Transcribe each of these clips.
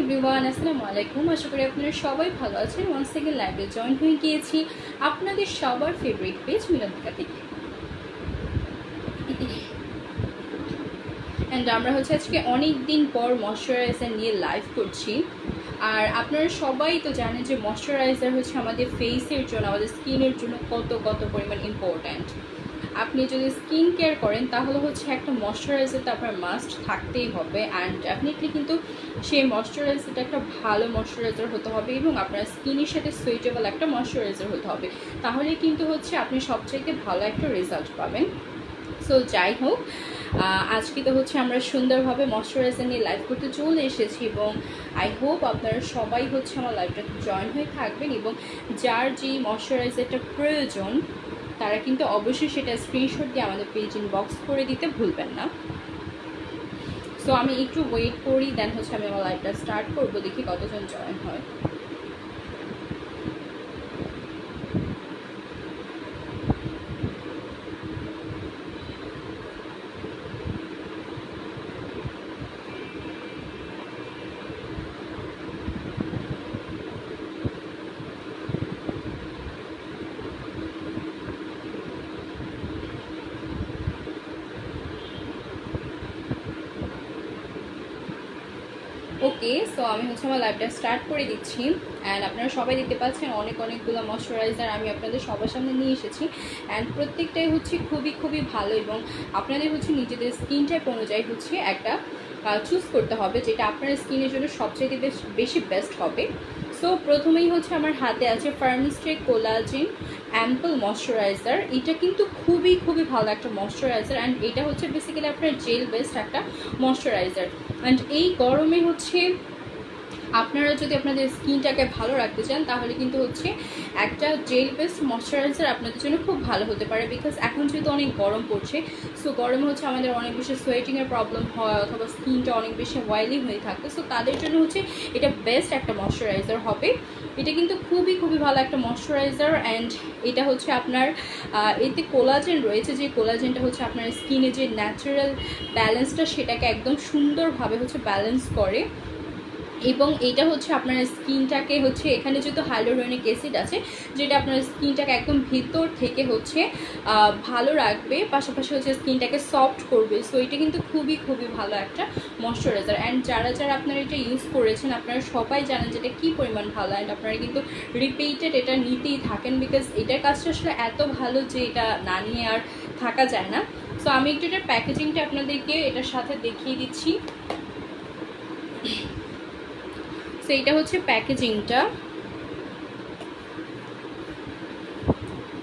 Everyone, আসসালামু আলাইকুম। আশা করি আপনারা সবাই ভালো আছেন। ওয়ান্স সেকেন্ড লাইভে জয়েন হয়ে গিয়েছি আপনাদের সবার ফেভারিট পেজ মিলন্তিকা থেকে। অ্যান্ড আমরা আজকে অনেক দিন পর ময়শ্চারাইজার নিয়ে লাইভ করছি। আর আপনারা সবাই তো জানেন যে ময়শ্চারাইজার আমাদের ফেসের জন্য, আমাদের স্কিনের জন্য কত কত পরিমাণ ইম্পর্ট্যান্ট। আপনি যদি স্কিন কেয়ার করেন তাহলে একটা ময়শ্চারাইজার তো আপনার মাস্ট থাকতেই হবে। অ্যান্ড ডেফিনেটলি কিন্তু সেই ময়শ্চারাইজারটা একটা ভালো ময়শ্চারাইজার হতে হবে এবং আপনার স্কিনের সাথে সুইটেবল একটা ময়শ্চারাইজার হতে হবে। তাহলে কিন্তু আপনি সবচাইতে ভালো একটা রেজাল্ট পাবেন। সো যাই হোক, আজকে তো আমরা সুন্দরভাবে ময়শ্চারাইজার নিয়ে লাইভ করতে চলে এসেছি এবং আই হোপ আপনারা সবাই আমার লাইভটাতে জয়েন হয়ে থাকবেন এবং যার যেই ময়শ্চারাইজারটা প্রয়োজন তারা কিন্তু অবশ্যই সেটা স্ক্রিনশট দিয়ে আমাদের পেজ ইনবক্স করে দিতে ভুলবেন না। সো আমি একটু ওয়েট করি, দেন আমি আমার লাইভটা স্টার্ট করবো, দেখি কতজন জয়েন হয়। ওকে, সো আমি আমার লাইভটা স্টার্ট করে দিচ্ছি। অ্যান্ড আপনারা সবাই দেখতে পাচ্ছেন অনেকগুলো ময়শ্চারাইজার আমি আপনাদের সবার সামনে নিয়ে এসেছি। অ্যান্ড প্রত্যেকটাই খুবই খুবই ভালো এবং আপনাদের নিজেদের স্কিন টাইপ অনুযায়ী একটা চুজ করতে হবে যেটা আপনার স্কিনের জন্য সবচেয়ে বেশি বেস্ট হবে। সো প্রথমেই আমার হাতে আছে ফার্মিস্ট্রে কোলাজেন অ্যাম্পল ময়শ্চারাইজার। এটা কিন্তু খুবই খুবই ভালো একটা ময়শ্চারাইজার। অ্যান্ড এটা বেসিক্যালি আপনার জেল বেসড একটা ময়শ্চারাইজার। অ্যান্ড এই গরমে আপনারা যদি আপনাদের স্কিনটাকে ভালো রাখতে চান তাহলে কিন্তু একটা জেল বেসড ময়শ্চারাইজার আপনাদের জন্য খুব ভালো হতে পারে। বিকজ এখন যেহেতু অনেক গরম পড়ছে, সো গরমে আমাদের অনেক বেশি সোয়েটিংয়ের প্রবলেম হয় অথবা স্কিনটা অনেক বেশি অয়েলি হয়ে থাকে। সো তাদের জন্য এটা বেস্ট একটা ময়শ্চারাইজার হবে। এটা কিন্তু খুবই খুবই ভালো একটা ময়শ্চারাইজার। অ্যান্ড এটা আপনার এতে কোলাজেন রয়েছে, যে কোলাজেনটা আপনার স্কিনে যে ন্যাচারাল ব্যালেন্সটা সেটাকে একদম সুন্দরভাবে ব্যালেন্স করে। এবং এটা আপনার স্কিনটাকে এখানে যেহেতু হাইলোরোনিক অ্যাসিড আছে যেটা আপনার স্কিনটাকে একদম ভিতর থেকে ভালো রাখবে, পাশাপাশি স্কিনটাকে সফট করবে। সো এটা কিন্তু খুবই খুবই ভালো একটা ময়শ্চারাইজার। অ্যান্ড যারা আপনারা এটা ইউজ করেছেন আপনারা সবাই জানেন যে এটা কী পরিমাণ ভালো। অ্যান্ড আপনারা কিন্তু রিপিটেড এটা নিতেই থাকেন বিকজ এটার কাজটা এত ভালো যে এটা না নিয়ে আর থাকা যায় না। সো আমি একটু এটার প্যাকেজিংটা আপনাদেরকে এটার সাথে দেখিয়ে দিচ্ছি। তো এটা প্যাকেজিংটা।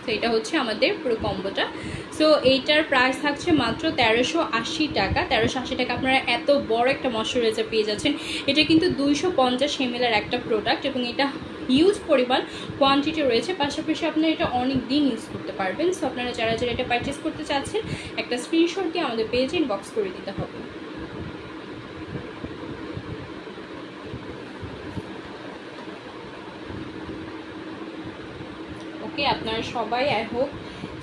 তো এটা আমাদের পুরো কম্বোটা। সো এইটার প্রাইস থাকছে মাত্র 1380 টাকা। 1380 টাকা আপনারা এত বড় একটা ময়শ্চারাইজার পেয়ে যাচ্ছেন। এটা কিন্তু 250 ml একটা প্রোডাক্ট এবং এটা হিউজ পরিমাণ কোয়ান্টিটি রয়েছে। পাশাপাশি আপনারা এটা অনেক দিন ইউজ করতে পারবেন। সো আপনারা যারা এটা পারচেস করতে চাচ্ছেন একটা স্ক্রিনশট দিয়ে আমাদের পেজে ইনবক্স করে দিতে হবে। আপনারা সবাই আই হোপ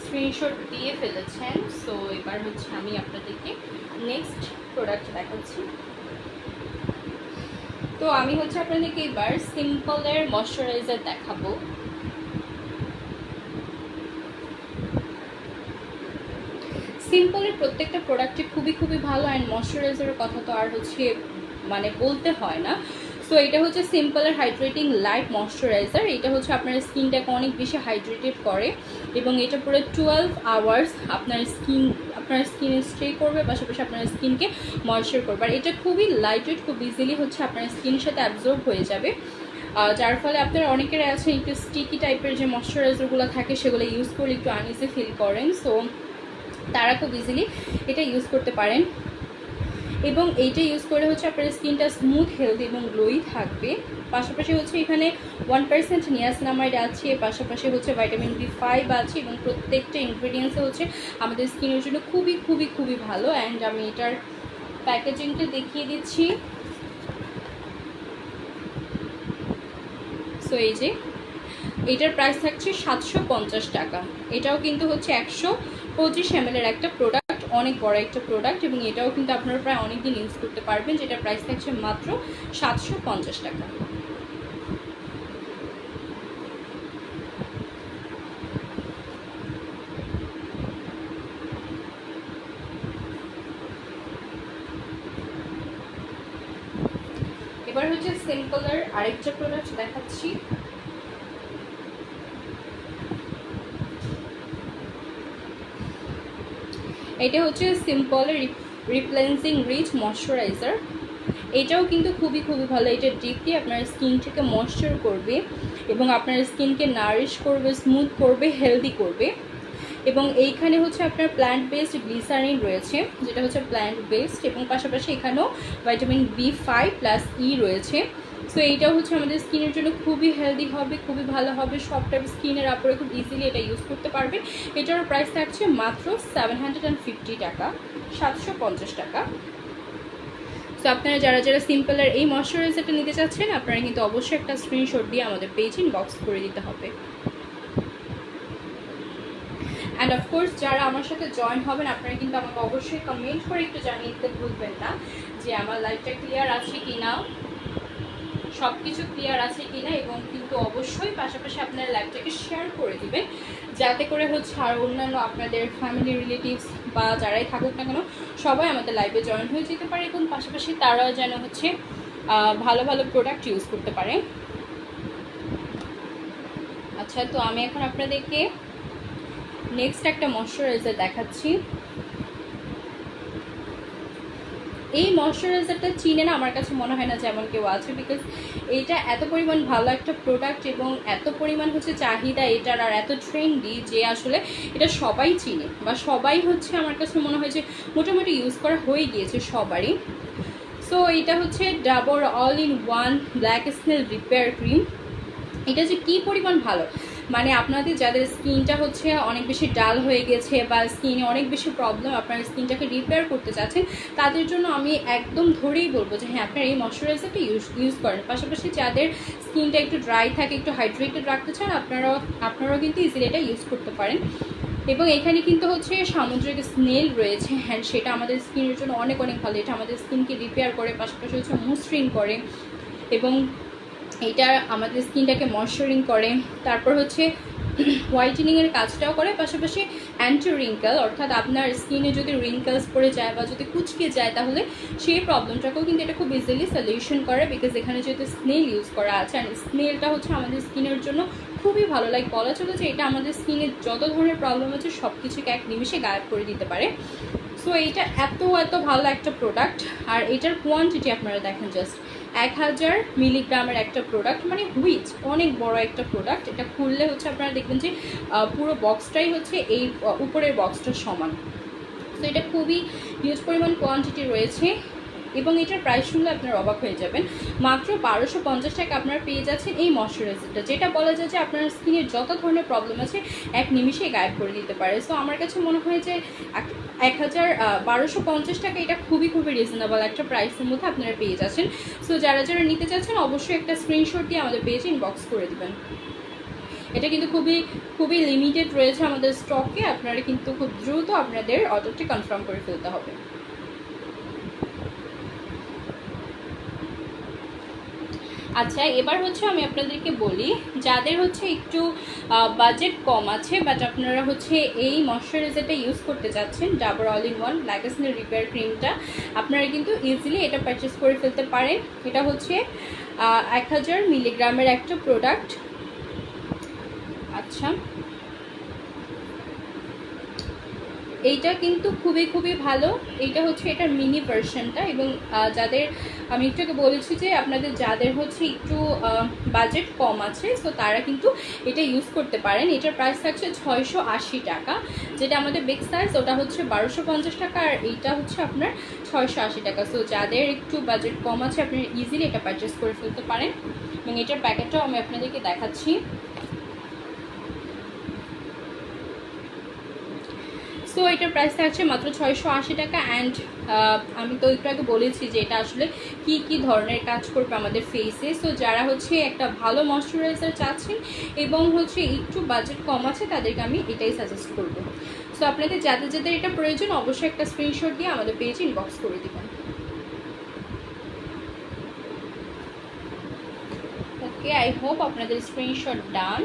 স্ক্রিনশট দিয়ে ফেলেছেন। সো এবার আমি আপনাদেরকে নেক্সট প্রোডাক্ট দেখাচ্ছি। তো আমি আপনাদেরকে এবার সিম্পলের ময়শ্চারাইজার দেখাবো। সিম্পলের প্রত্যেকটা প্রোডাক্টই খুবই খুবই ভালো। অ্যান্ড ময়শ্চারাইজারের কথা তো আর বলতে হয় না। সো এটা সিম্পলের হাইড্রেটিং লাইট ময়শ্চারাইজার। এটা আপনার স্কিনটাকে অনেক বেশি হাইড্রেটেড করে এবং এটা পুরো 12 আওয়ার্স আপনার স্কিনে স্টে করবে, পাশাপাশি আপনার স্কিনকে ময়শ্চার করবে। আর এটা খুবই লাইট ওয়েট, খুব ইজিলি আপনার স্কিনের সাথে অ্যাবজর্ব হয়ে যাবে, যার ফলে আপনার অনেকের আছে একটু স্টিকি টাইপের যে ময়শ্চারাইজারগুলো থাকে সেগুলো ইউজ করলে একটু আনইজি ফিল করেন। সো তারা খুব ইজিলি এটা ইউজ করতে পারেন এবং এইটা ইউজ করে আপনার স্কিনটা স্মুথ, হেলদি এবং গ্লোই থাকবে। পাশাপাশি এখানে 1% নিয়াসিনামাইড আছে, পাশাপাশি ভিটামিন B5 আছে এবং প্রত্যেকটা ইনগ্রেডিয়েন্টসে আমাদের স্কিনের জন্য খুবই খুবই খুবই ভালো। অ্যান্ড আমি এটার প্যাকেজিংটা দেখিয়ে দিচ্ছি। সো এই যে এটার প্রাইস থাকছে 750 টাকা। এটাও কিন্তু 125 ml একটা প্রোডাক্ট, অনেক বড় একটা প্রোডাক্ট এবং এটাও কিন্তু আপনারা প্রায় অনেক দিন ইউজ করতে পারবেন, যেটা প্রাইস থাকছে মাত্র 750 টাকা। এবার হচ্ছে সিম্পলের আরেকটা প্রোডাক্ট দেখাচ্ছি। এটা হচ্ছে সিম্পলের রিপ্লেন্সিং রিচ ময়শ্চারাইজার। এটাও কিন্তু খুবই ভালো। এটা ডিপলি আপনার স্কিনটাকে ময়শ্চার করবে এবং আপনার স্কিনকে নারিশ করবে, স্মুথ করবে, হেলদি করবে। এবং এইখানে হচ্ছে আপনার প্ল্যান্ট বেসড গ্লিসারিন রয়েছে, যেটা হচ্ছে প্ল্যান্ট বেসড, এবং পাশাপাশি এখানেও ভিটামিন B5+E রয়েছে। সো এইটাও হচ্ছে আমাদের স্কিনের জন্য খুবই হেলদি হবে, খুবই ভালো হবে। সব টাইপ স্কিনের আপনারা খুব ইজিলি এটা ইউজ করতে পারবেন। এটারও প্রাইস থাকছে মাত্র 750 টাকা, 750 টাকা। তো আপনারা যারা সিম্পলের এই ময়শ্চারাইজারটা নিতে চাচ্ছেন, আপনারা কিন্তু অবশ্যই একটা স্ক্রিনশট দিয়ে আমাদের পেজে ইনবক্স করে দিতে হবে। অ্যান্ড অফকোর্স যারা আমার সাথে জয়েন হবেন, আপনারা কিন্তু আমাকে অবশ্যই কমেন্ট করে একটু জানিয়ে দিতে ভুলবেন না যে আমার লাইভটা ক্লিয়ার আছে কি না, সব কিছু ক্লিয়ার আছে কি না। এবং কিন্তু অবশ্যই পাশাপাশি আপনারা লাইভটাকে শেয়ার করে দিবেন, যাতে করে হচ্ছে আর অন্যান্য আপনাদের ফ্যামিলি রিলেটিভস বা যারাই থাকুক না কেন সবাই আমাদের লাইভে জয়েন হয়ে যেতে পারে এবং পাশাপাশি তারাও যেন হচ্ছে ভালো প্রোডাক্ট ইউজ করতে পারে। আচ্ছা, তো আমি এখন আপনাদেরকে নেক্সট একটা ময়শ্চারাইজার দেখাচ্ছি। এই ময়শ্চারাইজারটা চিনে না আমার কাছে মনে হয় না যেমন কেউ আছে, বিকজ এইটা এত পরিমাণ ভালো একটা প্রোডাক্ট এবং এত পরিমাণ হচ্ছে চাহিদা এটার, আর এত ট্রেন্ডি যে আসলে এটা সবাই চিনে বা সবাই হচ্ছে আমার কাছে মনে হয় যে মোটামুটি ইউজ করা হয়ে গিয়েছে সবারই। সো এটা হচ্ছে Dabur all in one black snail repair cream. এটা যে কী পরিমাণ ভালো, মানে আপনাদের যাদের স্কিনটা হচ্ছে অনেক বেশি ডাল হয়ে গেছে বা স্কিনে অনেক বেশি প্রবলেম, আপনার স্কিনটাকে রিপেয়ার করতে চাচ্ছেন, তাদের জন্য আমি একদম ধরেই বলবো যে হ্যাঁ, আপনারা এই ময়শ্চারাইজারটা ইউজ করেন। পাশাপাশি যাদের স্কিনটা একটু ড্রাই থাকে, একটু হাইড্রেটেড রাখতে চান, আপনারাও কিন্তু ইজিলি এটা ইউজ করতে পারেন। এবং এখানে কিন্তু হচ্ছে সামুদ্রিক স্নেল রয়েছে, হ্যাঁ সেটা আমাদের স্কিনের জন্য অনেক ভালো। এটা আমাদের স্কিনকে রিপেয়ার করে, পাশাপাশি হচ্ছে মসৃণ করে এবং এটা আমাদের স্কিনটাকে ময়শ্চারিং করে। তারপর হচ্ছে হোয়াইটেনিংয়ের কাজটাও করে, পাশাপাশি অ্যান্টি রিঙ্কেল, অর্থাৎ আপনার স্কিনে যদি রিঙ্কেলস পড়ে যায় বা যদি কুচকে যায় তাহলে সেই প্রবলেমটাকেও কিন্তু এটা খুব ইজিলি সলিউশন করে, বিকজ এখানে যেহেতু স্নেল ইউজ করা আছে। আর স্নেলটা হচ্ছে আমাদের স্কিনের জন্য খুবই ভালো। লাইক বলা চলে যে এটা আমাদের স্কিনের যত ধরনের প্রবলেম আছে সব কিছুকে এক নিমিষে গায়েব করে দিতে পারে। সো এইটা এত ভালো একটা প্রোডাক্ট। আর এটার কোয়ান্টিটি আপনারা দেখেন, জাস্ট 1000 মিলিগ্রামের একটা প্রোডাক্ট, মানে হুইচ অনেক বড় একটা প্রোডাক্ট। এটা খুললে হচ্ছে আপনারা দেখবেন যে পুরো বক্সটাই হচ্ছে এই উপরের বক্সটার সমান। তো এটা খুবই হিউজ পরিমাণ কোয়ান্টিটি রয়েছে এবং এটার প্রাইস শুনলে আপনারা অবাক হয়ে যাবেন। মাত্র 1250 টাকা আপনারা পেয়ে যাচ্ছেন এই ময়শ্চারাইজারটা, যেটা বলা যায় যে আপনার স্কিনের যত ধরনের প্রবলেম আছে এক নিমিষেই গায়েব করে দিতে পারে। সো আমার কাছে মনে হয় যে 1250 টাকা এটা খুবই রিজনেবল একটা প্রাইসের মধ্যে আপনারা পেয়ে যাচ্ছেন। সো যারা নিতে চাচ্ছেন অবশ্যই একটা স্ক্রিনশট দিয়ে আমাদের পেজে ইনবক্স করে দেবেন। এটা কিন্তু খুবই লিমিটেড রয়েছে আমাদের স্টকে, আপনারা কিন্তু খুব দ্রুত আপনাদের অর্ডারটি কনফার্ম করে ফেলতে হবে। আচ্ছা, এবার হচ্ছে আমি আপনাদেরকে বলি, যাদের হচ্ছে একটু বাজেট কম আছে বাট আপনারা হচ্ছে এই ময়শ্চারাইজারটা ইউজ করতে চাচ্ছেন, Dabur all in one black snail repair ক্রিমটা, আপনারা কিন্তু ইজিলি এটা পারচেস করে ফেলতে পারেন। এটা হচ্ছে 1000 মিলিগ্রামের একটা প্রোডাক্ট। আচ্ছা, এইটা কিন্তু খুবই ভালো। এইটা হচ্ছে এটার মিনি ভার্সনটা। এবং যাদের আমি একটু বলেছি যে আপনাদের যাদের হচ্ছে একটু বাজেট কম আছে, সো তারা কিন্তু এটা ইউজ করতে পারেন। এটার প্রাইস থাকছে 680 টাকা, যেটা আমাদের বিগ সাইজ ওটা হচ্ছে 1250 টাকা, আর এইটা হচ্ছে আপনার 680 টাকা। সো যাদের একটু বাজেট কম আছে আপনারা ইজিলি এটা পারচেস করে ফেলতে পারেন। এবং এটার প্যাকেটটাও আমি আপনাদেরকে দেখাচ্ছি। সো এটার প্রাইস থাকছে মাত্র 680 টাকা। অ্যান্ড আমি তো একটু আগে বলেছি যে এটা আসলে কি ধরনের কাজ করবে আমাদের ফেসে। সো যারা হচ্ছে একটা ভালো ময়শ্চারাইজার চাচ্ছেন এবং হচ্ছে একটু বাজেট কম আছে তাদেরকে আমি এটাই সাজেস্ট করবো। সো আপনাদের যাদের যাদের এটা প্রয়োজন অবশ্যই একটা স্ক্রিনশট দিয়ে আমাদের পেজে ইনবক্স করে দিবেন। ওকে, আই হোপ আপনাদের স্ক্রিনশট ডান।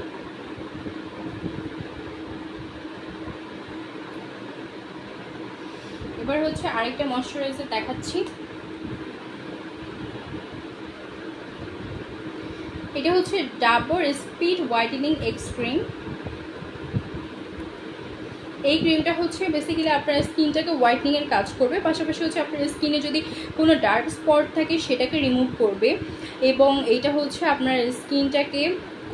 এবার হচ্ছে আরেকটা ময়শ্চারাইজার দেখাচ্ছি। এটা হচ্ছে Dabur speed whitening x cream. এই ক্রিমটা হচ্ছে বেসিক্যালি আপনার স্কিনটাকে হোয়াইটনিংয়ের কাজ করবে, পাশাপাশি হচ্ছে আপনার স্কিনে যদি কোনো ডার্ক স্পট থাকে সেটাকে রিমুভ করবে, এবং এইটা হচ্ছে আপনার স্কিনটাকে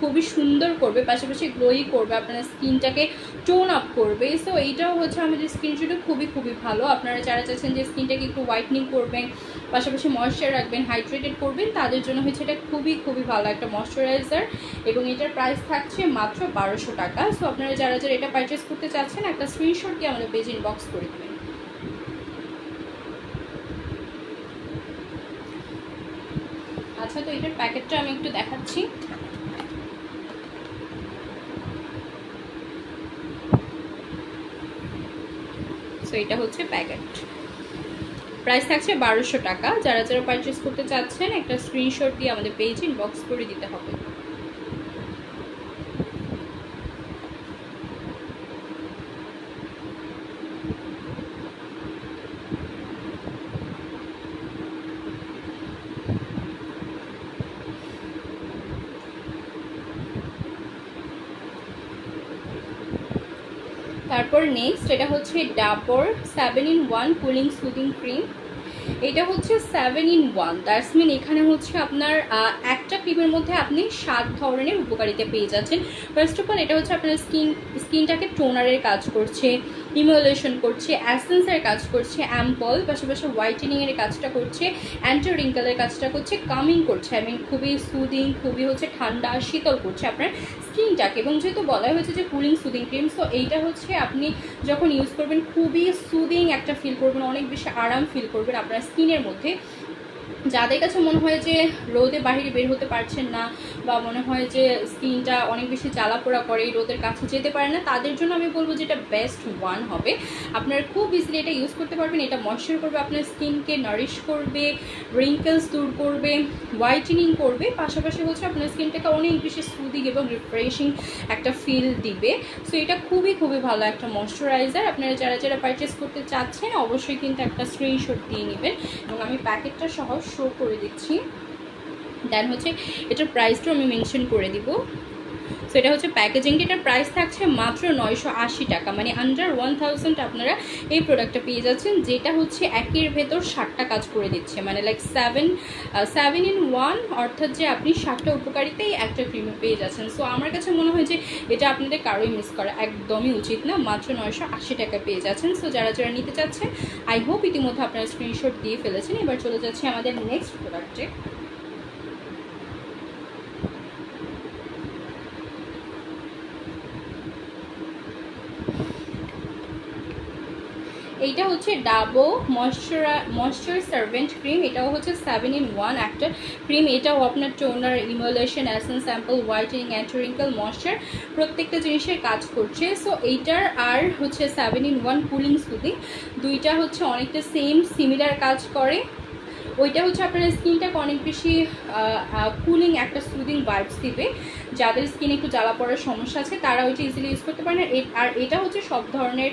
খুবই সুন্দর করবে, পাশাপাশি গ্লোই করবে, আপনার স্কিনটাকে টোন আপ করবে। সো এইটাও হচ্ছে আমাদের স্কিন জন্য খুবই খুবই ভালো। আপনারা যারা চাচ্ছেন যে স্কিনটাকে একটু হোয়াইটনিং করবেন, পাশাপাশি ময়েশ্চার রাখবেন, হাইড্রেটেড করবেন, তাদের জন্য হচ্ছে এটা খুবই খুবই ভালো একটা ময়শ্চারাইজার, এবং এটার প্রাইস থাকছে মাত্র 1200 টাকা। সো আপনারা যারা যারা এটা পারচেস করতে চাচ্ছেন একটা স্ক্রিনশট দিয়ে আমাদের পেজে ইনবক্স করে দেবেন। আচ্ছা, তো এটার প্যাকেটটা আমি একটু দেখাচ্ছি। সো এটা হচ্ছে প্যাকেট, প্রাইস থাকছে 1200 টাকা। যারা যারা পারচেস করতে চাচ্ছেন একটা স্ক্রিনশট দিয়ে আমাদের পেজে ইনবক্স করে দিতে হবে। তারপর নেক্সট এটা হচ্ছে Dabur 7-in-1 cooling soothing cream. এটা হচ্ছে 7-in-1, দ্যাটস মিন এখানে হচ্ছে আপনার একটা ক্রিমের মধ্যে আপনি 7 ধরনের উপকারিতা পেয়ে যাচ্ছেন। ফার্স্ট অফ অল এটা হচ্ছে আপনার স্কিনটাকে টোনারের কাজ করছে, ইমুলেশন করছে, অ্যাসেন্সের কাজ করছে, অ্যাম্পল, পাশাপাশি হোয়াইটেনিংয়ের কাজটা করছে, অ্যান্টি রিঙ্কেলের কাজটা করছে, কামিং করছে, আই মিন খুবই সুদিং, খুবই হচ্ছে ঠান্ডা শীতল করছে আপনার স্কিনটাকে। এবং যেহেতু বলা হয়েছে যে কুলিং সুদিং ক্রিম, সো এইটা হচ্ছে আপনি যখন ইউজ করবেন খুবই সুদিং একটা ফিল করবেন, অনেক বেশি আরাম ফিল করবেন আপনার স্কিনের মধ্যে। যাদের কাছে মনে হয় যে রোদে বাইরে বের হতে পারছেন না, বা মনে হয় যে স্কিনটা অনেক বেশি জ্বালাপোড়া করে, রোদের কাছে যেতে পারে না, তাদের জন্য আমি বলবো যে এটা বেস্ট ওয়ান হবে। আপনারা খুব ইজিলি এটা ইউজ করতে পারবেন। এটা ময়েশ্চার করবে, আপনার স্কিনকে নারিশ করবে, রিঙ্কেলস দূর করবে, হোয়াইটেনিং করবে, পাশাপাশি হচ্ছে আপনার স্কিনটাকে অনেক বেশি সুদিং এবং রিফ্রেশিং একটা ফিল দিবে। সো এটা খুবই খুবই ভালো একটা ময়েশ্চারাইজার। আপনারা যারা যারা পারচেস করতে চাচ্ছেন অবশ্যই কিন্তু একটা স্ক্রিনশট দিয়ে নেবেন, এবং আমি প্যাকেটটা সহ শো করে দিচ্ছি। দেন হচ্ছে এটার প্রাইসটাও আমি মেনশন করে দিব। সো এটা হচ্ছে প্যাকেজিংটা, এটার প্রাইস থাকছে মাত্র 980 টাকা, মানে আন্ডার 1000 আপনারা এই প্রোডাক্টটা পেয়ে যাচ্ছেন, যেটা হচ্ছে একের ভেতর 7টা কাজ করে দিচ্ছে, মানে লাইক 7-in-1, অর্থাৎ যে আপনি 7টা উপকারিতাই একটা ক্রিমে পেয়ে যাচ্ছেন। সো আমার কাছে মনে হয় যে এটা আপনাদের কারোই মিস করা একদমই উচিত না, মাত্র 980 টাকা পেয়ে যাচ্ছেন। সো যারা যারা নিতে চাচ্ছেন আই হোপ ইতিমধ্যে আপনারা স্ক্রিনশট দিয়ে ফেলেছেন। এবার চলে যাচ্ছি আমাদের নেক্সট প্রোডাক্টে। এইটা হচ্ছে ডাবো ময়েশ্চার সার্ভেন্ট ক্রিম। এটাও হচ্ছে 7-in-1 একটা ক্রিম। এটাও আপনার toner, emulsion, essence, sample, whitening, anti wrinkle, moisture প্রত্যেকটা জিনিসের কাজ করছে। সো এইটার আর হচ্ছে 7-in-1 কুলিং সুদিং, দুইটা হচ্ছে অনেকটা সিমিলার কাজ করে। ওইটা হচ্ছে আপনার স্কিনটাকে অনেক বেশি কুলিং একটা সুদিং ভাইবস দিবে। যাদের স্কিনে একটু জ্বালা পড়ার সমস্যা আছে তারা ওইটা ইজিলি ইউজ করতে পারেন। আর এটা হচ্ছে সব ধরনের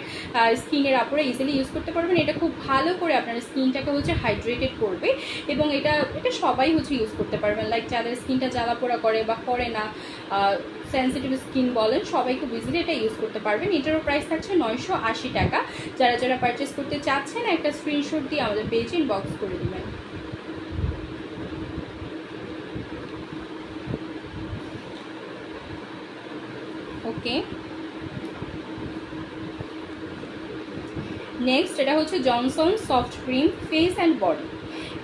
স্কিনের আপনারা ইজিলি ইউজ করতে পারবেন। এটা খুব ভালো করে আপনার স্কিনটাকে হচ্ছে হাইড্রেটেড করবে, এবং এটা সবাই হচ্ছে ইউজ করতে পারবেন। লাইক যাদের স্কিনটা জ্বালা পোড়া করে বা করে না, সেন্সিটিভ স্কিন বলেন, সবাই খুব ইজিলি এটা ইউজ করতে পারবেন। এটারও প্রাইস থাকছে 980 টাকা। যারা যারা পারচেস করতে চাচ্ছেন একটা স্ক্রিনশট দিয়ে আমাদের পেজে ইনবক্স করে দেবেন। ওকে, নেক্সট এটা হচ্ছে Johnson soft cream face and body.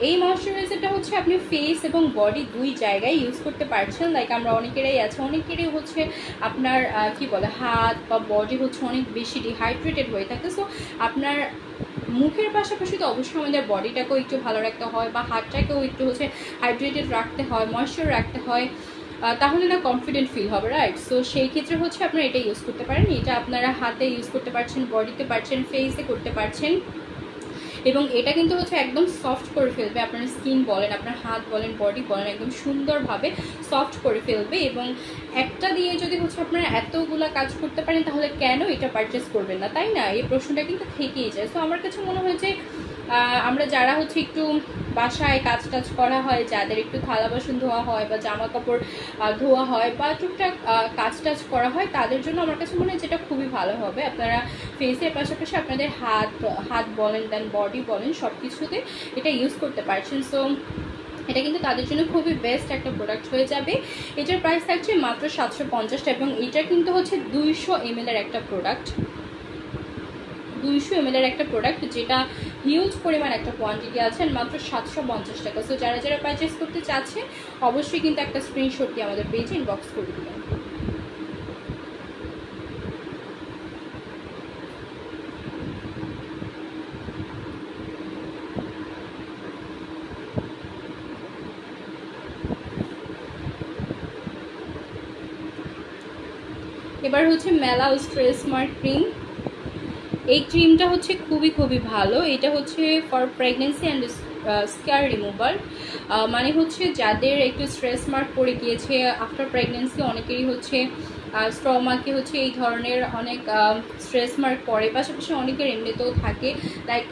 এই ময়শ্চারাইজারটা হচ্ছে আপনি ফেস এবং বডি দুই জায়গায় ইউজ করতে পারছেন। লাইক আমরা অনেকেরই আছে, অনেকেরই হচ্ছে আপনার কি বলে হাত বা বডি হচ্ছে অনেক বেশি ডিহাইড্রেটেড হয়ে থাকে। সো আপনার মুখের পাশাপাশি তো অবশ্যই আমাদের বডিটাকেও একটু ভালো রাখতে হয়, বা হাতটাকেও একটু হচ্ছে হাইড্রেটেড রাখতে হয়, ময়েশ্চার রাখতে হয়। তাহলে না কনফিডেন্ট ফিল হবে, রাইট? সো সেই ক্ষেত্রে হচ্ছে আপনারা এটা ইউজ করতে পারেন। এটা আপনারা হাতে ইউজ করতে পারছেন, বডিতে পারছেন, ফেসে করতে পারছেন, এবং এটা কিন্তু হচ্ছে একদম সফট করে ফেলবে আপনার স্কিন বলেন, আপনার হাত বলেন, বডি বলেন, একদম সুন্দরভাবে সফট করে ফেলবে। এবং একটা দিয়ে যদি হচ্ছে আপনারা এতগুলা কাজ করতে পারেন তাহলে কেন এটা পারচেস করবেন না, তাই না? এই প্রশ্নটা কিন্তু থেকেই যায়। সো আমার কাছে মনে হয় যে আমরা যারা হচ্ছে একটু বাসায় কাজ টাজ করা হয়, যাদের একটু থালা বাসন ধোয়া হয় বা জামা কাপড় ধোয়া হয় বা টুকটাক কাজ টাজ করা হয়, তাদের জন্য আমার কাছে মনে হয় যেটা খুবই ভালো হবে। আপনারা ফেসের পাশাপাশি আপনাদের হাত বলেন, দেন বডি বলেন, সব কিছুতে এটা ইউজ করতে পারছেন। সো এটা কিন্তু তাদের জন্য খুবই বেস্ট একটা প্রোডাক্ট হয়ে যাবে। এটার প্রাইস থাকছে মাত্র 750 টাকা, এবং এটা কিন্তু হচ্ছে 200 ml এর একটা প্রোডাক্ট, 200 ml এর একটা প্রোডাক্ট, যেটা হিউজ পরিমাণ একটা কোয়ান্টিটি আছে, মাত্র 750 টাকা। সো যারা যারা পারচেস করতে চাচ্ছে অবশ্যই কিন্তু একটা স্ক্রিনশট দিয়ে আমাদের পেজে ইনবক্স করে দিবেন। এবার হচ্ছে মেলা স্ট্রেস মার্ক ক্রিম। এই ক্রিমটা হচ্ছে খুবই খুবই ভালো। এটা হচ্ছে for pregnancy and scar remover, মানে হচ্ছে যাদের একটু স্ট্রেস মার্ক পড়ে গিয়েছে আফটার প্রেগনেন্সি, অনেকেরই হচ্ছে স্টমাকে হচ্ছে এই ধরনের অনেক স্ট্রেস মার্ক পড়ে, পাশাপাশি অনেকের এমনিতেও থাকে, লাইক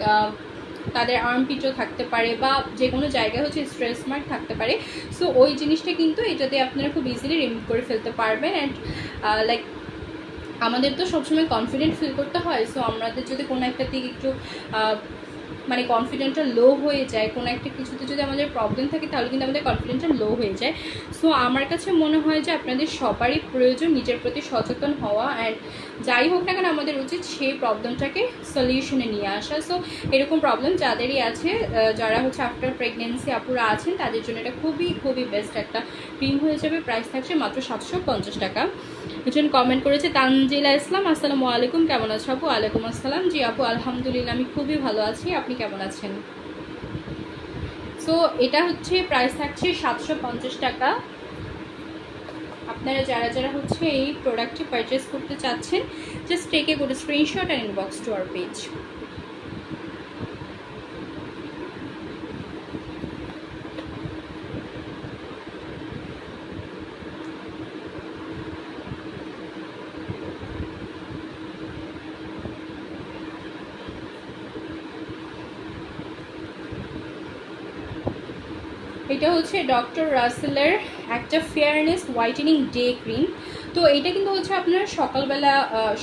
তাদের আর্মপিটও থাকতে পারে বা যে কোনো জায়গায় হচ্ছে স্ট্রেস মার্ক থাকতে পারে। সো ওই জিনিসটা কিন্তু এটাতে আপনারা খুব ইজিলি রিমুভ করে ফেলতে পারবেন। অ্যান্ড লাইক আমাদের তো সবসময় কনফিডেন্ট ফিল করতে হয়। সো আমাদের যদি কোনো একটা দিক একটু মানে কনফিডেন্টটা লো হয়ে যায়, কোনো একটা কিছুতে যদি আমাদের প্রবলেম থাকে তাহলে কিন্তু আমাদের কনফিডেন্টটা লো হয়ে যায়। সো আমার কাছে মনে হয় যে আপনাদের সবারই প্রয়োজন নিজের প্রতি সচেতন হওয়া, অ্যান্ড যাই হোক না কেন আমাদের উচিত সেই প্রবলেমটাকে সলিউশনে নিয়ে আসা। সো এরকম প্রবলেম যাদেরই আছে, যারা হচ্ছে আফটার প্রেগনেন্সি আপুরা আছেন, তাদের জন্য এটা খুবই খুবই বেস্ট একটা ক্রিম হয়ে যাবে। প্রাইস থাকছে মাত্র 750 টাকা। একজন কমেন্ট করেছে তানজিলা ইসলাম, আসসালামু আলাইকুম, কেমন আছো আপু? ওয়ালাইকুম আসসালাম। জি আপু, আলহামদুলিল্লাহ আমি খুবই ভালো আছি, আপনি কেমন আছেন? সো এটা হচ্ছে প্রাইস থাকছে 750 টাকা। আপনারা যারা যারা হচ্ছে এই প্রোডাক্টটি পারচেস করতে চাচ্ছেন, just take a good screenshot and inbox to our page. এটা হচ্ছে ডক্টর রাসেলের একটা ফেয়ারনেস হোয়াইটেনিং ডে ক্রিম। তো এটা কিন্তু হচ্ছে আপনারা সকালবেলা,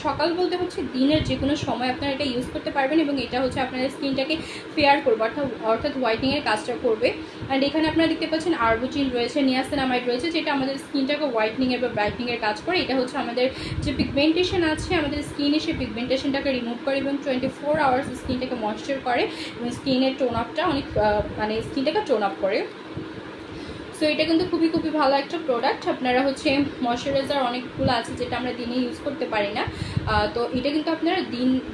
সকাল বলতে হচ্ছে দিনের যে কোনো সময় আপনারা এটা ইউজ করতে পারবেন, এবং এটা হচ্ছে আপনাদের স্কিনটাকে ফেয়ার করবে, অর্থাৎ হোয়াইটেনিংয়ের কাজটা করবে। অ্যান্ড এখানে আপনারা দেখতে পাচ্ছেন আরবুটিন রয়েছে, নিয়াসিনামাইড রয়েছে, যেটা আমাদের স্কিনটাকে হোয়াইটেনিংয়ের বা ব্রাইটনিংয়ের কাজ করে। এটা হচ্ছে আমাদের যে পিগমেন্টেশন আছে আমাদের স্কিনে, সেই পিগমেন্টেশনটাকে রিমুভ করে এবং 24 আওয়ার্স স্কিনটাকে ময়েশ্চার করে, এবং স্কিনের টোন আপটা অনেক মানে স্কিনটাকে টোন আপ করে। সো এটা কিন্তু খুবই খুবই ভালো একটা প্রোডাক্ট। আপনারা হচ্ছে ময়শ্চারাইজার অনেকগুলো আছে যেটা আমরা দিনে ইউজ করতে পারি না, তো এটা কিন্তু আপনারা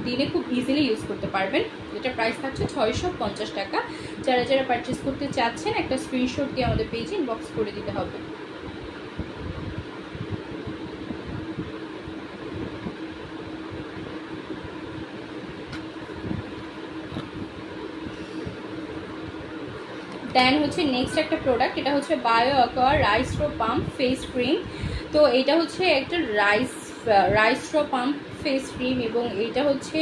দিনে খুব ইজিলি ইউজ করতে পারবেন। এটা প্রাইস থাকছে 650 টাকা। যারা যারা পারচেস করতে চাচ্ছেন একটা স্ক্রিনশট দিয়ে আমাদের পেজে ইনবক্স করে দিতে হবে। দেন হচ্ছে নেক্সট একটা প্রোডাক্ট, এটা হচ্ছে Bioaqua rice raw pulp face cream. তো এটা হচ্ছে একটা rice raw pulp face cream, এবং এটা হচ্ছে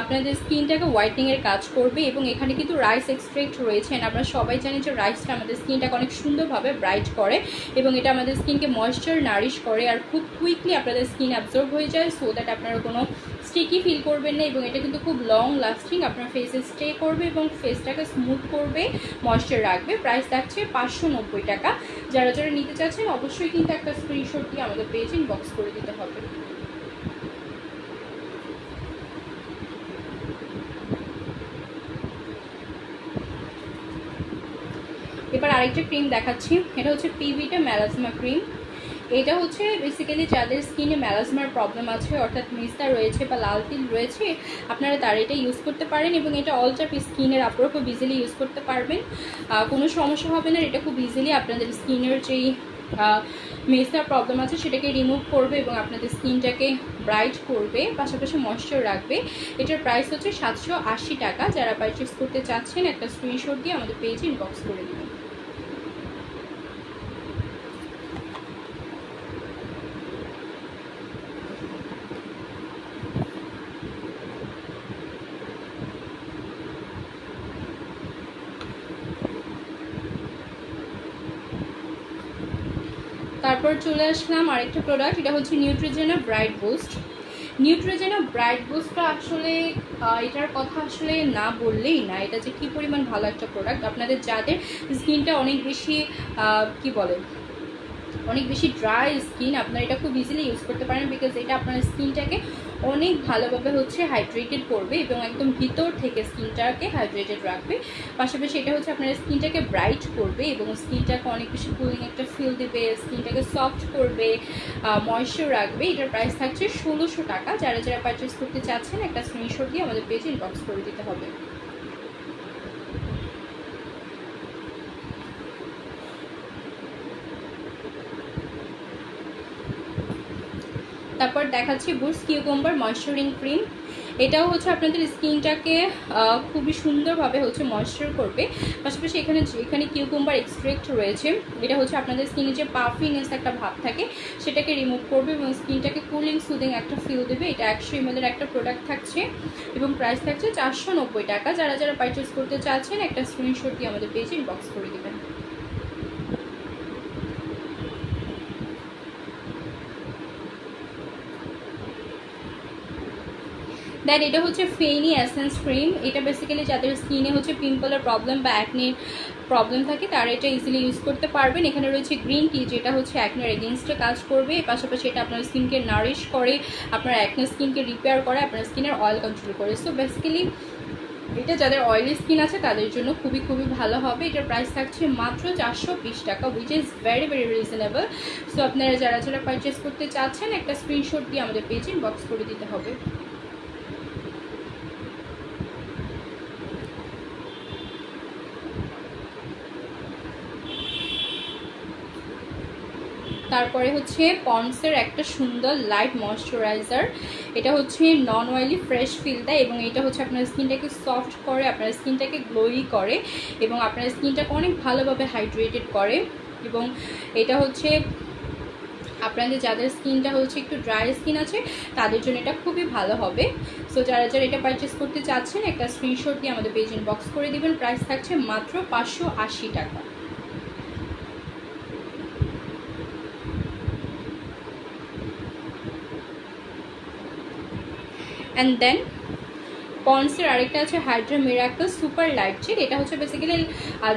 আপনাদের স্কিনটাকে হোয়াইটেনিংয়ের কাজ করবে, এবং এখানে কিন্তু রাইস এক্সট্রাক্ট রয়েছে। আমরা সবাই জানি যে রাইসটা আমাদের স্কিনটাকে অনেক সুন্দরভাবে ব্রাইট করে, এবং এটা আমাদের স্কিনকে ময়েশ্চার নারিশ করে, আর খুব কুইকলি আপনাদের স্কিন অ্যাবজর্ব হয়ে যায়, সো দ্যাট আপনারা কোনো স্টিকি ফিল করবেন না। এবং এটা কিন্তু খুব লং লাস্টিং, আপনার ফেসে স্টে করবে এবং ফেসটাকে স্মুথ করবে, ময়েশ্চার রাখবে। প্রাইস থাকছে 590 টাকা। যারা যারা নিতে চাচ্ছেন অবশ্যই কিন্তু একটা স্ক্রিনশট দিয়ে আমাদের পেজে ইনবক্স করে দিতে হবে। এবার আরেকটা ক্রিম দেখাচ্ছি, এটা হচ্ছে পিভিটা মেলাজমা ক্রিম। এটা হচ্ছে বেসিক্যালি যাদের স্কিনে মেলাজমার প্রবলেম আছে, অর্থাৎ মেস্তা রয়েছে বা লাল তিল রয়েছে, আপনারা তারা এটা ইউজ করতে পারেন, এবং এটা অল টাইপ স্কিনের আপনারা খুব ইজিলি ইউজ করতে পারবেন, কোনো সমস্যা হবে না। এটা খুব ইজিলি আপনাদের স্কিনের যেই মেসার প্রবলেম আছে সেটাকে রিমুভ করবে এবং আপনাদের স্কিনটাকে ব্রাইট করবে, পাশাপাশি ময়েশ্চার রাখবে। এটার প্রাইস হচ্ছে 780 টাকা। যারা পারচেস করতে চাচ্ছেন একটা স্ক্রিনশট দিয়ে আমাদের পেজে ইনবক্স করে দেবেন। তারপর চলে আসলাম আরেকটা প্রোডাক্ট, এটা হচ্ছে নিউট্রিজেনা ব্রাইট বুস্ট। নিউট্রিজেনা ব্রাইট বুস্টটা আসলে এটার কথা আসলে না বললেই না, এটা যে কী পরিমাণ ভালো একটা প্রোডাক্ট। আপনাদের যাদের স্কিনটা অনেক বেশি কি বলে অনেক বেশি ড্রাই স্কিন, আপনারা এটা খুব ইজিলি ইউজ করতে পারেন, বিকজ এটা আপনার স্কিনটাকে অনেক ভালোভাবে হচ্ছে হাইড্রেটেড করবে এবং একদম ভিতর থেকে স্কিনটাকে হাইড্রেটেড রাখবে। পাশাপাশি এটা হচ্ছে আপনার স্কিনটাকে ব্রাইট করবে এবং স্কিনটাকে অনেক বেশি কুলিং একটা ফিল দেবে, স্কিনটাকে সফট করবে, ময়েশ্চার রাখবে। এটার প্রাইস থাকছে 1600 টাকা। যারা যারা পারচেস করতে চাচ্ছেন একটা স্ক্রিনশট দিয়ে আমাদের পেজে ইনবক্স করে দিতে হবে। তারপর দেখাচ্ছি বুস্ট কিউকাম্বার ময়েশ্চারিং ক্রিম। এটাও হচ্ছে আপনাদের স্কিনটাকে খুবই সুন্দরভাবে হচ্ছে ময়েশ্চার করবে। পাশাপাশি এখানে কিউকাম্বার এক্সট্রাক্ট রয়েছে, এটা হচ্ছে আপনাদের স্কিনে যে পাফিনেস একটা ভাব থাকে সেটাকে রিমুভ করবে এবং স্কিনটাকে কুলিং সুদিং একটা ফিল দেবে। এটা 100 ml একটা প্রোডাক্ট থাকছে এবং প্রাইস থাকছে 490 টাকা। যারা যারা পারচেস করতে চাচ্ছেন একটা স্ক্রিনশট দিয়ে আমাদের পেজে ইনবক্স করে দেবেন। দেন এটা হচ্ছে ফেনি এসেন্স ক্রিম। এটা বেসিক্যালি যাদের স্কিনে হচ্ছে পিম্পলের প্রবলেম বা অ্যাকনির প্রবলেম থাকে তারা এটা ইজিলি ইউজ করতে পারবেন। এখানে রয়েছে গ্রিন টি, যেটা হচ্ছে অ্যাকনের এগেনস্টে কাজ করবে। পাশাপাশি এটা আপনার স্কিনকে নারিশ করে, আপনার অ্যাকনের স্কিনকে রিপেয়ার করে, আপনার স্কিনের অয়েল কন্ট্রোল করে। সো বেসিক্যালি এটা যাদের অয়েলি স্কিন আছে তাদের জন্য খুবই খুবই ভালো হবে। এটার প্রাইস থাকছে মাত্র 420 টাকা, which is very very reasonable. So আপনারা যারা যারা পারচেস করতে চাচ্ছেন একটা স্ক্রিনশট দিয়ে আমাদের পেজে ইনবক্স করে দিতে হবে। তারপরে হচ্ছে পন্ডসের একটা সুন্দর লাইট ময়শ্চারাইজার। এটা হচ্ছে নন অয়েলি ফ্রেশ ফিল দেয় এবং এটা হচ্ছে আপনার স্কিনটাকে সফট করে, আপনার স্কিনটাকে গ্লোই করে এবং আপনার স্কিনটাকে অনেক ভালোভাবে হাইড্রেটেড করে। এবং এটা হচ্ছে আপনাদের যাদের স্কিনটা হচ্ছে একটু ড্রাই স্কিন আছে তাদের জন্য এটা খুবই ভালো হবে। সো যারা যারা এটা পারচেস করতে চাচ্ছেন একটা স্ক্রিনশট দিয়ে আমাদের পেজ ইনবক্স করে দিবেন। প্রাইস থাকছে মাত্র 580 টাকা। অ্যান্ড দেন পন্ডসের আরেকটা আছে Hydra miracle super light jail. এটা হচ্ছে বেসিক্যালি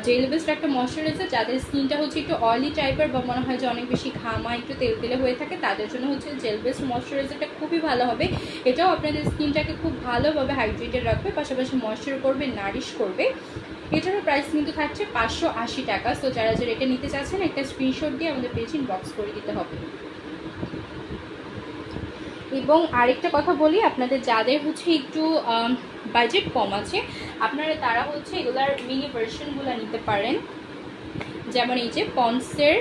জেল বেসড একটা ময়শ্চারাইজার। যাদের স্কিনটা হচ্ছে একটু অয়েলি টাইপের বা মনে হয় যে অনেক বেশি ঘামা একটু তেল তেলে হয়ে থাকে তাদের জন্য হচ্ছে জেল বেসড ময়শ্চারাইজারটা খুবই ভালো হবে। এটাও আপনাদের স্কিনটাকে খুব ভালোভাবে হাইড্রেটেড রাখবে, পাশাপাশি ময়শ্চার করবে, নারিশ করবে। এটারও প্রাইস কিন্তু থাকছে 580 টাকা। সো যারা যারা এটা নিতে চাচ্ছেন একটা স্ক্রিনশট দিয়ে আমাদের পেজ ইনবক্স করে দিতে হবে। এবং আরেকটা কথা বলি, আপনাদের যাদের হচ্ছে একটু বাজেট কম আছে আপনারা তারা হচ্ছে এগুলার মিনি ভার্সনগুলো নিতে পারেন। যেমন এই যে পন্ডসের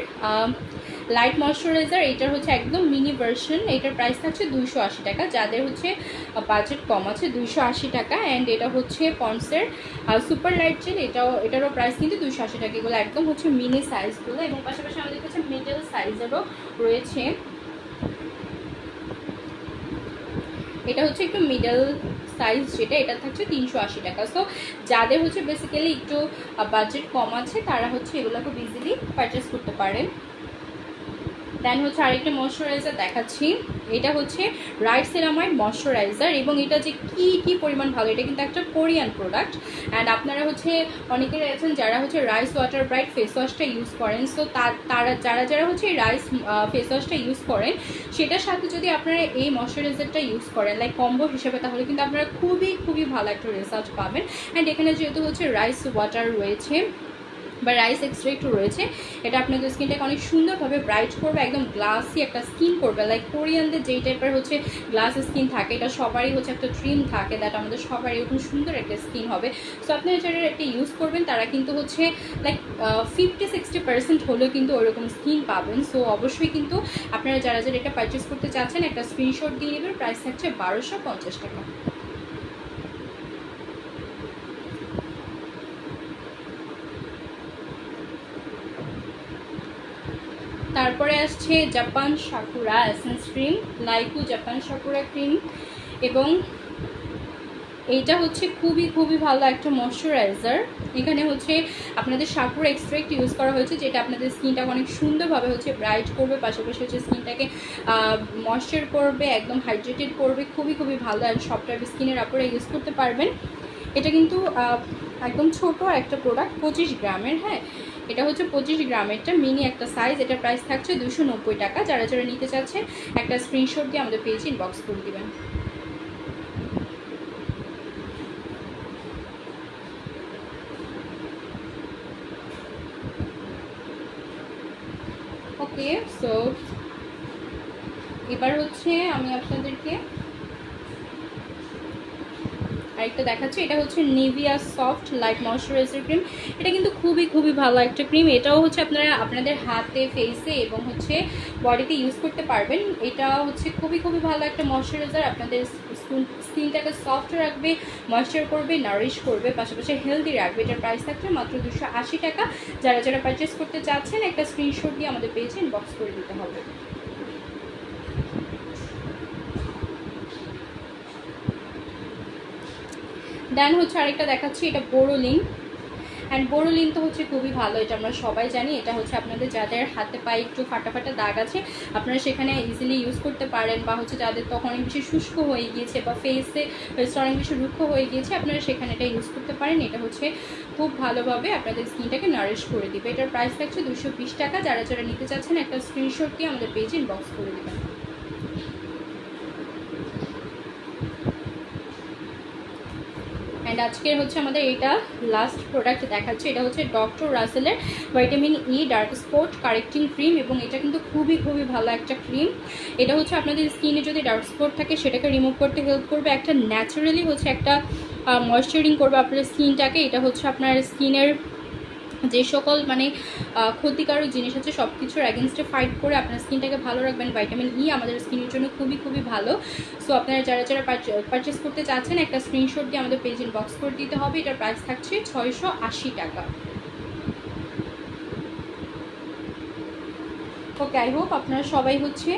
লাইট ময়শ্চারাইজার, এটার হচ্ছে একদম মিনি ভার্সন। এটার প্রাইস থাকছে 280 টাকা। যাদের হচ্ছে বাজেট কম আছে 280 টাকা। অ্যান্ড এটা হচ্ছে পন্ডসের সুপার লাইট জেল, এটারও প্রাইস কিন্তু 280 টাকা। এগুলো একদম হচ্ছে মিনি সাইজগুলো এবং পাশাপাশি আমাদের কাছে মিডল সাইজেরও রয়েছে। এটা হচ্ছে একটু মিডল সাইজ, যেটা এটা থাকছে 380 টাকা। সো যাদের হচ্ছে বেসিক্যালি একটু বাজেট কম আছে তারা হচ্ছে এগুলো খুব ইজিলি পারচেস করতে পারেন। দেন হচ্ছে আরেকটা ময়শ্চারাইজার দেখাচ্ছি। এটা হচ্ছে রাইট সেরামাইড ময়শ্চারাইজার এবং এটা যে কি পরিমাণ ভালো, এটা কিন্তু একটা কোরিয়ান প্রোডাক্ট। অ্যান্ড আপনারা হচ্ছে অনেকেই আছেন যারা হচ্ছে রাইস ওয়াটার ব্রাইট ফেস ওয়াশটা ইউজ করেন। সো তারা যারা হচ্ছে রাইস ফেস ওয়াশটা ইউজ করেন সেটার সাথে যদি আপনারা এই ময়শ্চারাইজারটা ইউজ করেন লাইক কম্বো হিসেবে, তাহলে কিন্তু আপনারা খুবই খুবই ভালো একটা রেজাল্ট পাবেন। অ্যান্ড এখানে যেহেতু হচ্ছে রাইস ওয়াটার রয়েছে বা রাইস এক্সট্রাক্ট রয়েছে। এটা আপনাদের স্কিনটাকে অনেক সুন্দরভাবে ব্রাইট করবে, একদম গ্লাসি একটা স্কিন করবে, লাইক কোরিয়ানদের যেই টাইপের হচ্ছে গ্লাস স্কিন থাকে, এটা সবারই হচ্ছে একটা ড্রিম থাকে, দ্যাট আমাদের সবারই এরকম সুন্দর একটা স্কিন হবে। সো আপনারা যারা এটা ইউজ করবেন তারা কিন্তু হচ্ছে লাইক 50-60% হলেও কিন্তু ওইরকম স্কিন পাবেন। সো অবশ্যই কিন্তু আপনারা যারা যারা এটা পারচেস করতে চাচ্ছেন একটা স্ক্রিনশট দিয়ে নেবেন। প্রাইস থাকছে 1250 টাকা। তারপরে আসছে জাপান সাকুরা এসেন্স ক্রিম, লাইকু জাপান সাকুরা ক্রিম, এবং এইটা হচ্ছে খুবই খুবই ভালো একটা ময়শ্চারাইজার। এখানে হচ্ছে আপনাদের সাকুরা এক্সট্রাক্ট ইউজ করা হয়েছে, যেটা আপনাদের স্কিনটাকে অনেক সুন্দরভাবে হচ্ছে ব্রাইট করবে, পাশাপাশি হচ্ছে স্কিনটাকে ময়শ্চার করবে, একদম হাইড্রেটেড করবে। খুবই খুবই ভালো, আর সব টাইপের স্কিনের আপনারা ইউজ করতে পারবেন। এটা কিন্তু একদম ছোট একটা প্রোডাক্ট, 25 গ্রামের। হ্যাঁ, এটা হচ্ছে 25 গ্রামেরটা, মিনি একটা সাইজ। এটার প্রাইস থাকছে 290 টাকা। যারা যারা নিতে চাচ্ছেন একটা স্ক্রিনশট দিয়ে আমাদের পেজে ইনবক্স করে দেবেন। ওকে, সো এবার হচ্ছে আমি আপনাদেরকে আরেকটা দেখাচ্ছি। এটা হচ্ছে Nivea soft light moisturiser cream. এটা কিন্তু খুবই খুবই ভালো একটা ক্রিম। এটাও হচ্ছে আপনারা আপনাদের হাতে, ফেসে এবং হচ্ছে বডিতে ইউজ করতে পারবেন। এটা হচ্ছে খুবই খুবই ভালো একটা ময়শ্চারাইজার, আপনাদের স্কিনটাকে সফট রাখবে, ময়শ্চার করবে, নারিশ করবে, পাশাপাশি হেলদি রাখবে। এটার প্রাইস থাকছে মাত্র 280 টাকা। যারা যারা পারচেস করতে চাচ্ছেন একটা স্ক্রিনশট দিয়ে আমাদের পেজে ইনবক্স করে দিতে হবে। দেন হচ্ছে আরেকটা দেখাচ্ছি, এটা বোরোলিন। অ্যান্ড বোরোলিন তো হচ্ছে খুবই ভালো, এটা আমরা সবাই জানি। এটা হচ্ছে আপনাদের যাদের হাতে পায়ে একটু ফাটা ফাটা দাগ আছে, আপনারা সেখানে ইজিলি ইউজ করতে পারেন, বা হচ্ছে যাদের তখন অনেক বেশি শুষ্ক হয়ে গিয়েছে বা ফেসে অনেক বেশি রুক্ষ হয়ে গিয়েছে, আপনারা সেখানে এটা ইউজ করতে পারেন। এটা হচ্ছে খুব ভালোভাবে আপনাদের স্কিনটাকে নারিশ করে দিবে। এটার প্রাইস থাকছে 220 টাকা। যারা যারা নিতে চাচ্ছেন একটা স্ক্রিনশট দিয়ে আমাদের পেজে ইনবক্স করে দেবেন। অ্যান্ড আজকের হচ্ছে আমাদের এটা লাস্ট প্রোডাক্ট দেখাচ্ছে। এটা হচ্ছে ডক্টর রাসেলের vitamin E dark spot correcting cream, এবং এটা কিন্তু খুবই খুবই ভালো একটা ক্রিম। এটা হচ্ছে আপনাদের স্কিনে যদি ডার্ক স্পট থাকে সেটাকে রিমুভ করতে হেল্প করবে, একটা ন্যাচারালি হচ্ছে একটা ময়শ্চারিং করবে আপনার স্কিনটাকে। এটা হচ্ছে আপনার স্কিনের যে সকল মানে ক্ষতিকারক জিনিস আছে সব কিছুর অ্যাগেনস্টে ফাইট করে আপনার স্কিনটাকে ভালো রাখবেন। ভিটামিন ই আমাদের স্কিনের জন্য খুবই খুবই ভালো। সো আপনারা যারা যারা পারচেস করতে চাচ্ছেন একটা স্ক্রিনশট দিয়ে আমাদের পেজ ইনবক্স করে দিতে হবে। এটার প্রাইস থাকছে 680 টাকা। ওকে, আই হোপ আপনারা সবাই হচ্ছে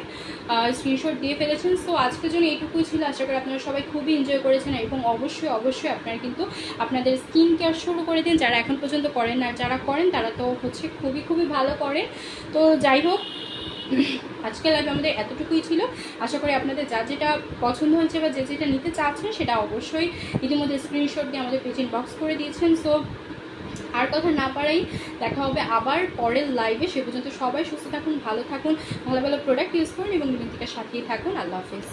স্ক্রিনশট দিয়ে ফেলেছেন। সো আজকের জন্য এইটুকুই ছিল। আশা করি আপনারা সবাই খুবই এনজয় করেছেন, এবং অবশ্যই অবশ্যই আপনারা কিন্তু আপনাদের স্কিন কেয়ার শুরু করে দিন, যারা এখন পর্যন্ত করেন। আর যারা করেন তারা তো হচ্ছে খুবই খুবই ভালো করেন। তো যাই হোক, আজকের লাইভ আমাদের এতটুকুই ছিল। আশা করি আপনাদের যা যেটা পছন্দ হয়েছে বা যে যেটা নিতে চাচ্ছেন সেটা অবশ্যই ইতিমধ্যে স্ক্রিনশট দিয়ে আমাদের পেজ ইনবক্স করে দিয়েছেন। সো আর কথা না পারাই দেখা হবে আবার পরের লাইভে। সে পর্যন্ত সবাই সুস্থ থাকুন, ভালো থাকুন, ভালো ভালো প্রোডাক্ট ইউজ করুন এবং নিবেদিকার সাথেই থাকুন। আল্লাহ হাফেজ।